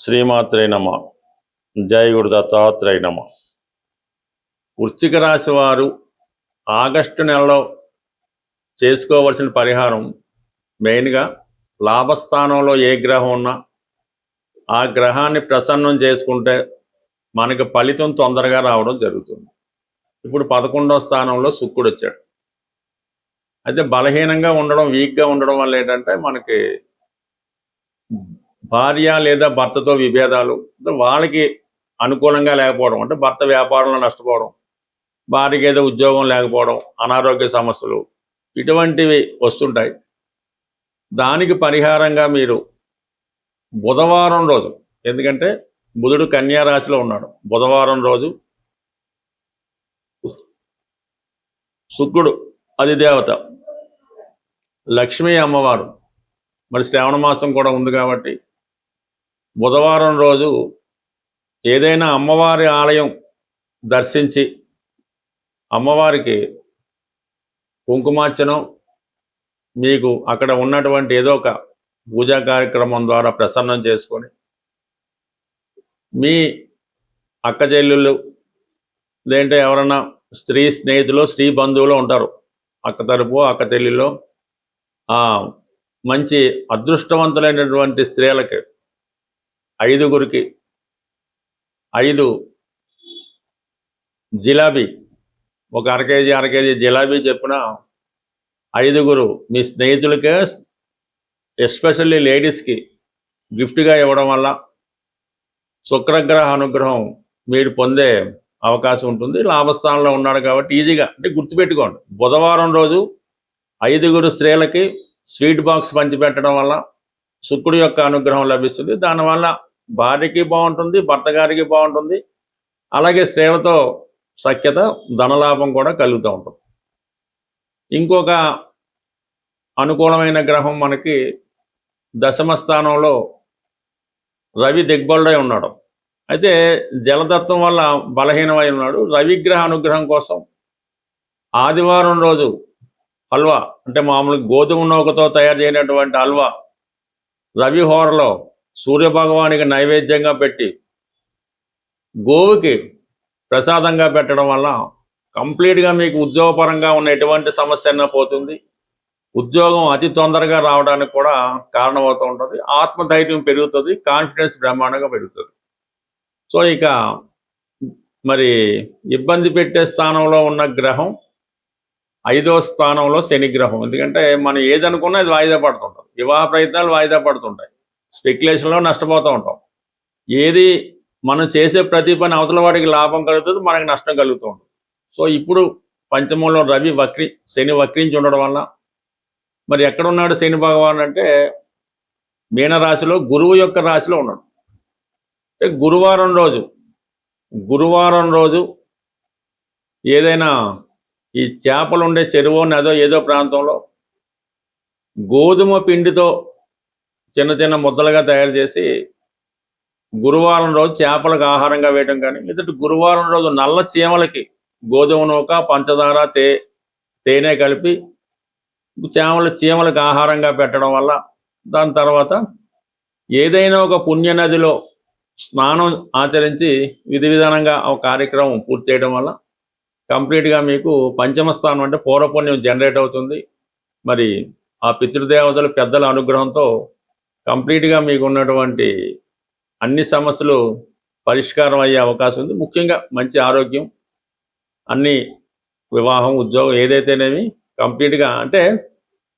శ్రీమాత్రే నమ. జై గురు దత్తాత్రేయ నమ. వృశ్చిక రాశి వారు ఆగస్టు నెలలో చేసుకోవలసిన పరిహారం మెయిన్గా లాభస్థానంలో ఏ గ్రహం ఉన్నా ఆ గ్రహాన్ని ప్రసన్నం చేసుకుంటే మనకి ఫలితం తొందరగా రావడం జరుగుతుంది. ఇప్పుడు 11వ స్థానంలో శుక్రుడు వచ్చాడు. అయితే బలహీనంగా ఉండడం, వీక్గా ఉండడం వల్ల ఏంటంటే మనకి భార్య లేదా భర్తతో విభేదాలు, వాళ్ళకి అనుకూలంగా లేకపోవడం, అంటే భర్త వ్యాపారంలో నష్టపోవడం, భార్యకి ఏదో ఉద్యోగం లేకపోవడం, అనారోగ్య సమస్యలు ఇటువంటివి వస్తుంటాయి. దానికి పరిహారంగా మీరు బుధవారం రోజు, ఎందుకంటే బుధుడు కన్యా రాశిలో ఉన్నాడు, బుధవారం రోజు శుక్రుడు అధిదేవత లక్ష్మీ అమ్మవారు, మరి శ్రావణ మాసం కూడా ఉంది కాబట్టి బుధవారం రోజు ఏదైనా అమ్మవారి ఆలయం దర్శించి అమ్మవారికి కుంకుమార్చనం, మీకు అక్కడ ఉన్నటువంటి ఏదో ఒక పూజా కార్యక్రమం ద్వారా ప్రసన్నం చేసుకొని మీ అక్క చెల్లెళ్ళు లేదంటే ఎవరన్నా స్త్రీ స్నేహితులు, స్త్రీ బంధువులు ఉంటారు, అక్క తరపు అక్క చెల్లెల్లో మంచి అదృష్టవంతులైనటువంటి స్త్రీలకి 5గురికి 5 జిలాబీ, ఒక అర కేజీ జిలాబీ చెప్పిన 5గురు మీ స్నేహితులకే, ఎస్పెషల్లీ లేడీస్కి గిఫ్ట్గా ఇవ్వడం వల్ల శుక్రగ్రహ అనుగ్రహం మీరు పొందే అవకాశం ఉంటుంది. లాభస్థానంలో ఉన్నాడు కాబట్టి ఈజీగా, అంటే గుర్తుపెట్టుకోండి, బుధవారం రోజు 5గురు స్త్రీలకి స్వీట్ బాక్స్ పంచిపెట్టడం వల్ల శుక్రుడి యొక్క అనుగ్రహం లభిస్తుంది. దానివల్ల భార్యకి బాగుంటుంది, భర్త గారికి బాగుంటుంది, అలాగే స్త్రీలతో సఖ్యత, ధనలాభం కూడా కలుగుతూ ఉంటుంది. ఇంకొక అనుకూలమైన గ్రహం మనకి దశమ స్థానంలో రవి దిగ్బలుడై ఉన్నాడు. అయితే జలతత్వం వల్ల బలహీనమై ఉన్నాడు. రవిగ్రహ అనుగ్రహం కోసం ఆదివారం రోజు హల్వా, అంటే మామూలు గోధుమ నూకతో తయారు చేయనటువంటి హల్వా రవి హోరలో సూర్యభగవానికి నైవేద్యంగా పెట్టి గోవుకి ప్రసాదంగా పెట్టడం వల్ల కంప్లీట్గా మీకు ఉద్యోగపరంగా ఉన్న ఎటువంటి సమస్య అయినా పోతుంది. ఉద్యోగం అతి తొందరగా రావడానికి కూడా కారణమవుతూ ఉంటుంది. ఆత్మధైర్యం పెరుగుతుంది, కాన్ఫిడెన్స్ బ్రహ్మాండంగా పెరుగుతుంది. సో ఇక మరి ఇబ్బంది పెట్టే స్థానంలో ఉన్న గ్రహం 5వ స్థానంలో శని గ్రహం. ఎందుకంటే మనం ఏదనుకున్నా అది వాయిదా పడుతుంటుంది. వివాహ ప్రయత్నాలు వాయిదా పడుతుంటాయి, స్పెక్యులేషన్లో నష్టపోతూ ఉంటాం. ఏది మనం చేసే ప్రతి పని అవతల వాడికి లాభం కలుగుతుంది, మనకి నష్టం కలుగుతూ ఉంటుంది. సో ఇప్పుడు పంచమంలో శని వక్రించి ఉండడం వల్ల మరి ఎక్కడున్నాడు శని భగవాన్ అంటే మీనరాశిలో, గురువు యొక్క రాశిలో ఉన్నాడు. అంటే గురువారం రోజు ఏదైనా ఈ చేపలు ఉండే చెరువు నదో ఏదో ప్రాంతంలో గోధుమ పిండితో చిన్న చిన్న ముద్దలుగా తయారు చేసి గురువారం రోజు చేపలకు ఆహారంగా వేయడం కానీ, లేదంటే గురువారం రోజు నల్ల చీమలకి గోధుమ నూక, పంచదార, తేనె కలిపి చీమలకు ఆహారంగా పెట్టడం వల్ల, దాని తర్వాత ఏదైనా ఒక పుణ్యనదిలో స్నానం ఆచరించి విధి విధానంగా ఆ కార్యక్రమం పూర్తి చేయడం వల్ల కంప్లీట్గా మీకు పంచమ స్థానం అంటే పూర్వపుణ్యం జనరేట్ అవుతుంది. మరి ఆ పితృదేవతలు పెద్దల అనుగ్రహంతో కంప్లీట్గా మీకు ఉన్నటువంటి అన్ని సమస్యలు పరిష్కారం అయ్యే అవకాశం ఉంది. ముఖ్యంగా మంచి ఆరోగ్యం, అన్ని వివాహం, ఉద్యోగం ఏదైతేనేమి కంప్లీట్గా, అంటే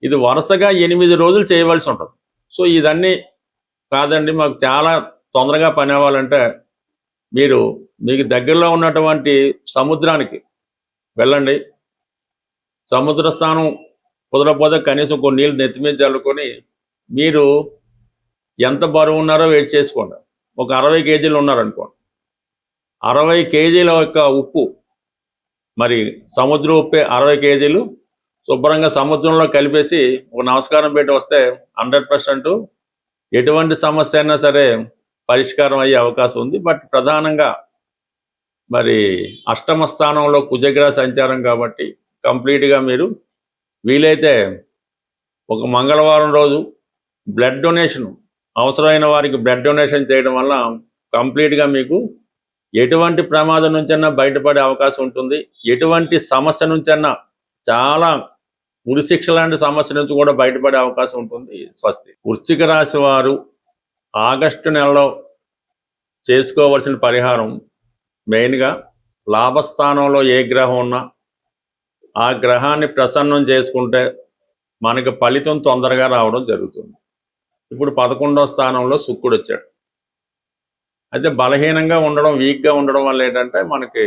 ఇది వరుసగా 8 రోజులు చేయవలసి ఉంటుంది. సో ఇదన్నీ కాదండి, మాకు చాలా తొందరగా పని అవ్వాలంటే మీకు దగ్గరలో ఉన్నటువంటి సముద్రానికి వెళ్ళండి. సముద్ర స్థానం కుదరకపోతే కనీసం కొన్ని నీళ్ళు నెత్తి మీద చల్లుకొని మీరు ఎంత బరువు ఉన్నారో వెయిట్ చేసుకోండి. ఒక 60 కేజీలు ఉన్నారనుకోండి, 60 కేజీల యొక్క ఉప్పు, మరి సముద్ర ఉప్పే 60 కేజీలు శుభ్రంగా సముద్రంలో కలిపేసి ఒక నమస్కారం పెట్టి వస్తే 100% ఎటువంటి సమస్య అయినా సరే పరిష్కారం అయ్యే అవకాశం ఉంది. బట్ ప్రధానంగా మరి అష్టమ స్థానంలో కుజగ్రహ సంచారం కాబట్టి కంప్లీట్గా మీరు వీలైతే ఒక మంగళవారం రోజు బ్లడ్ డొనేషన్ అవసరమైన వారికి బ్లడ్ డొనేషన్ చేయడం వల్ల కంప్లీట్గా మీకు ఎటువంటి ప్రమాదం నుంచైనా బయటపడే అవకాశం ఉంటుంది. ఎటువంటి సమస్య నుంచైనా చాలా ఉరిశిక్ష లాంటి సమస్య నుంచి కూడా బయటపడే అవకాశం ఉంటుంది. స్వస్తి. వృశ్చిక రాశి వారు ఆగస్టు నెలలో చేసుకోవలసిన పరిహారం మెయిన్గా లాభస్థానంలో ఏ గ్రహం ఉన్నా ఆ గ్రహాన్ని ప్రసన్నం చేసుకుంటే మనకి ఫలితం తొందరగా రావడం జరుగుతుంది. ఇప్పుడు 11వ స్థానంలో శుక్రుడు వచ్చాడు. అయితే బలహీనంగా ఉండడం, వీక్గా ఉండడం వల్ల ఏంటంటే మనకి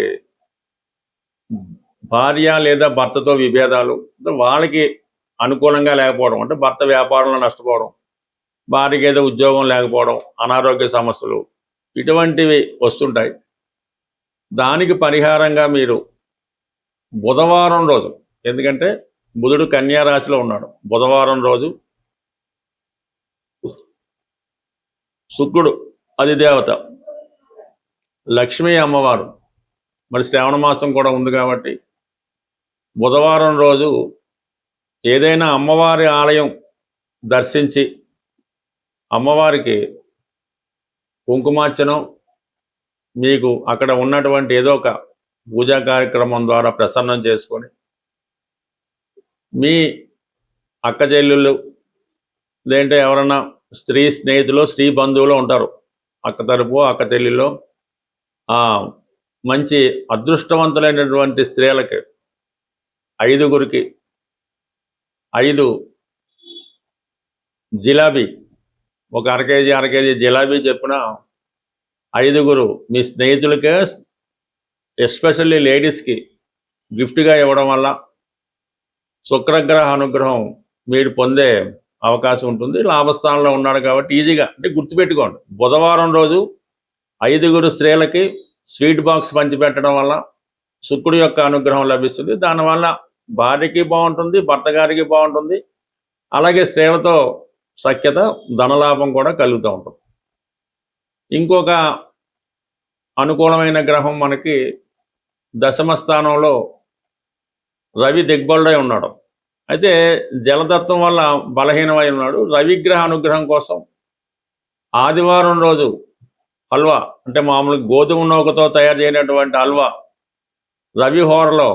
భార్య లేదా భర్తతో విభేదాలు, వాళ్ళకి అనుకూలంగా లేకపోవడం, అంటే భర్త వ్యాపారంలో నష్టపోవడం, భార్యకి ఏదో ఉద్యోగం లేకపోవడం, అనారోగ్య సమస్యలు ఇటువంటివి వస్తుంటాయి. దానికి పరిహారంగా మీరు బుధవారం రోజు, ఎందుకంటే బుధుడు కన్యా రాశిలో ఉన్నాడు, బుధవారం రోజు శుక్రుడు అధిదేవత లక్ష్మీ అమ్మవారు, మరి శ్రావణ మాసం కూడా ఉంది కాబట్టి బుధవారం రోజు ఏదైనా అమ్మవారి ఆలయం దర్శించి అమ్మవారికి కుంకుమార్చనం, మీకు అక్కడ ఉన్నటువంటి ఏదో ఒక పూజా కార్యక్రమం ద్వారా ప్రసన్నం చేసుకొని మీ అక్క చెల్లెళ్ళు లేదంటే ఎవరన్నా స్త్రీ స్నేహితులు, స్త్రీ బంధువులు ఉంటారు, అక్క తరపు అక్క చెల్లెళ్ళు, మంచి అదృష్టవంతులైనటువంటి స్త్రీలకి 5గురికి 5 జిలాబీ, ఒక అర కేజీ జిలాబీ చెప్పిన 5గురు మీ స్నేహితులకే, ఎస్పెషల్లీ లేడీస్కి గిఫ్ట్గా ఇవ్వడం వల్ల శుక్రగ్రహ అనుగ్రహం మీరు పొందే అవకాశం ఉంటుంది. లాభస్థానంలో ఉన్నాడు కాబట్టి ఈజీగా, అంటే గుర్తుపెట్టుకోండి, బుధవారం రోజు 5గురు స్త్రీలకి స్వీట్ బాక్స్ పంచిపెట్టడం వల్ల శుక్రుడి యొక్క అనుగ్రహం లభిస్తుంది. దానివల్ల భార్యకి బాగుంటుంది, భర్త గారికి బాగుంటుంది, అలాగే స్త్రీలతో సఖ్యత, ధనలాభం కూడా కలుగుతూ ఉంటుంది. ఇంకొక అనుకూలమైన గ్రహం మనకి దశమ స్థానంలో రవి దిగ్బలుడై ఉన్నాడు. అయితే జలతత్వం వల్ల బలహీనమై ఉన్నాడు. రవిగ్రహ అనుగ్రహం కోసం ఆదివారం రోజు హల్వా, అంటే మామూలు గోధుమ నూకతో తయారు చేయనటువంటి హల్వా రవి హోరలో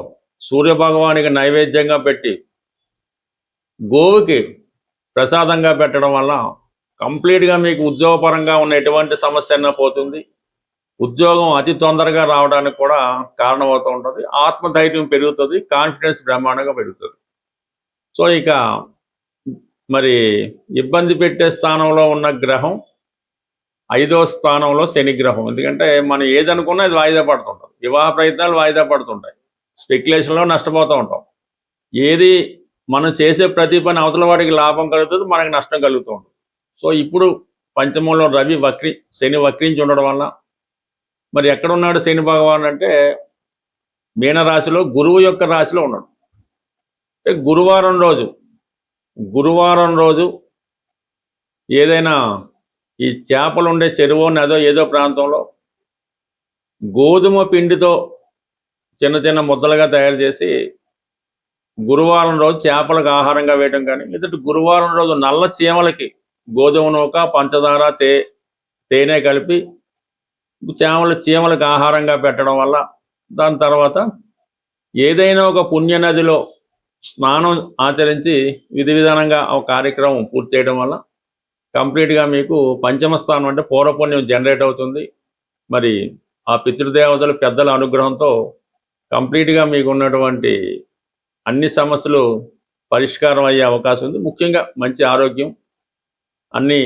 సూర్యభగవానికి నైవేద్యంగా పెట్టి గోవుకి ప్రసాదంగా పెట్టడం వల్ల కంప్లీట్గా మీకు ఉద్యోగపరంగా ఉన్న ఎటువంటి సమస్య అయినా పోతుంది. ఉద్యోగం అతి తొందరగా రావడానికి కూడా కారణమవుతూ ఉంటుంది. ఆత్మధైర్యం పెరుగుతుంది, కాన్ఫిడెన్స్ బ్రహ్మాండంగా పెరుగుతుంది. సో ఇక మరి ఇబ్బంది పెట్టే స్థానంలో ఉన్న గ్రహం 5వ స్థానంలో శని గ్రహం. ఎందుకంటే మనం ఏదనుకున్నా అది వాయిదా పడుతుంటుంది. వివాహ ప్రయత్నాలు వాయిదా పడుతుంటాయి, స్పెక్యులేషన్లో నష్టపోతూ ఉంటాం. ఏది మనం చేసే ప్రతి పని అవతల వాడికి లాభం కలుగుతుంది, మనకి నష్టం కలుగుతూ ఉంటుంది. సో ఇప్పుడు పంచమంలో శని వక్రించి ఉండడం వల్ల, మరి ఎక్కడున్నాడు శని భగవాన్ అంటే మీనరాశిలో గురువు యొక్క రాశిలో ఉన్నాడు. అంటే గురువారం రోజు ఏదైనా ఈ చేపలు ఉండే చెరువు నదో ఏదో ప్రాంతంలో గోధుమ పిండితో చిన్న చిన్న ముద్దలుగా తయారు చేసి గురువారం రోజు చేపలకు ఆహారంగా వేయడం కానీ, లేదంటే గురువారం రోజు నల్ల చీమలకి గోధుమ నూక, పంచదార, తేనె కలిపి చీమలకు ఆహారంగా పెట్టడం వల్ల, దాని తర్వాత ఏదైనా ఒక పుణ్యనదిలో స్నానం ఆచరించి విధి విధానంగా ఆ కార్యక్రమం పూర్తి చేయడం వల్ల కంప్లీట్గా మీకు పంచమ స్థానం అంటే పూర్వపుణ్యం జనరేట్ అవుతుంది. మరి ఆ పితృదేవతలు పెద్దల అనుగ్రహంతో కంప్లీట్గా మీకు ఉన్నటువంటి అన్ని సమస్యలు పరిష్కారం అయ్యే అవకాశం ఉంది. ముఖ్యంగా మంచి ఆరోగ్యం, అన్ని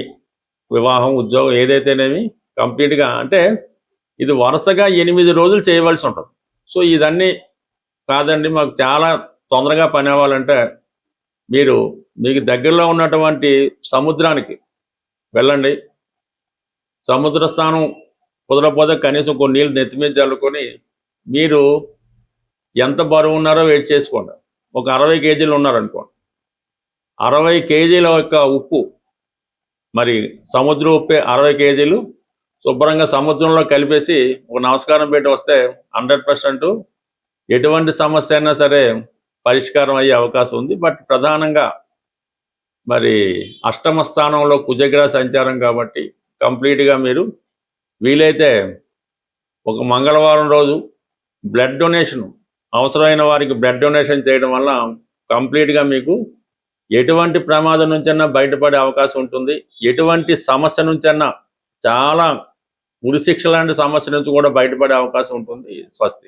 వివాహం, ఉద్యోగం ఏదైతేనేమి కంప్లీట్గా, అంటే ఇది వరుసగా 8 రోజులు చేయవలసి ఉంటుంది. సో ఇదన్నీ కాదండి మాకు చాలా తొందరగా పని అవ్వాలంటే మీకు దగ్గరలో ఉన్నటువంటి సముద్రానికి వెళ్ళండి. సముద్ర స్థానం కుదరకపోతే కనీసం కొన్ని నీళ్ళు నెత్తి మీద చల్లుకొని మీరు ఎంత బరువు ఉన్నారో వెయిట్ చేసుకోండి. ఒక 60 కేజీలు ఉన్నారనుకోండి, 60 కేజీల యొక్క ఉప్పు, మరి సముద్ర ఉప్పే 60 కేజీలు శుభ్రంగా సముద్రంలో కలిపేసి ఒక నమస్కారం పెట్టి వస్తే 100% ఎటువంటి సమస్య అయినా సరే పరిష్కారం అయ్యే అవకాశం ఉంది. బట్ ప్రధానంగా మరి అష్టమ స్థానంలో కుజగ్రహ సంచారం కాబట్టి కంప్లీట్గా మీరు వీలైతే ఒక మంగళవారం రోజు బ్లడ్ డొనేషన్, అవసరమైన వారికి బ్లడ్ డొనేషన్ చేయడం వల్ల కంప్లీట్గా మీకు ఎటువంటి ప్రమాదం నుంచైనా బయటపడే అవకాశం ఉంటుంది. ఎటువంటి సమస్య నుంచైనా, చాలా ఉరిశిక్ష లాంటి సమస్య నుంచి కూడా బయటపడే అవకాశం ఉంటుంది. స్వస్తి.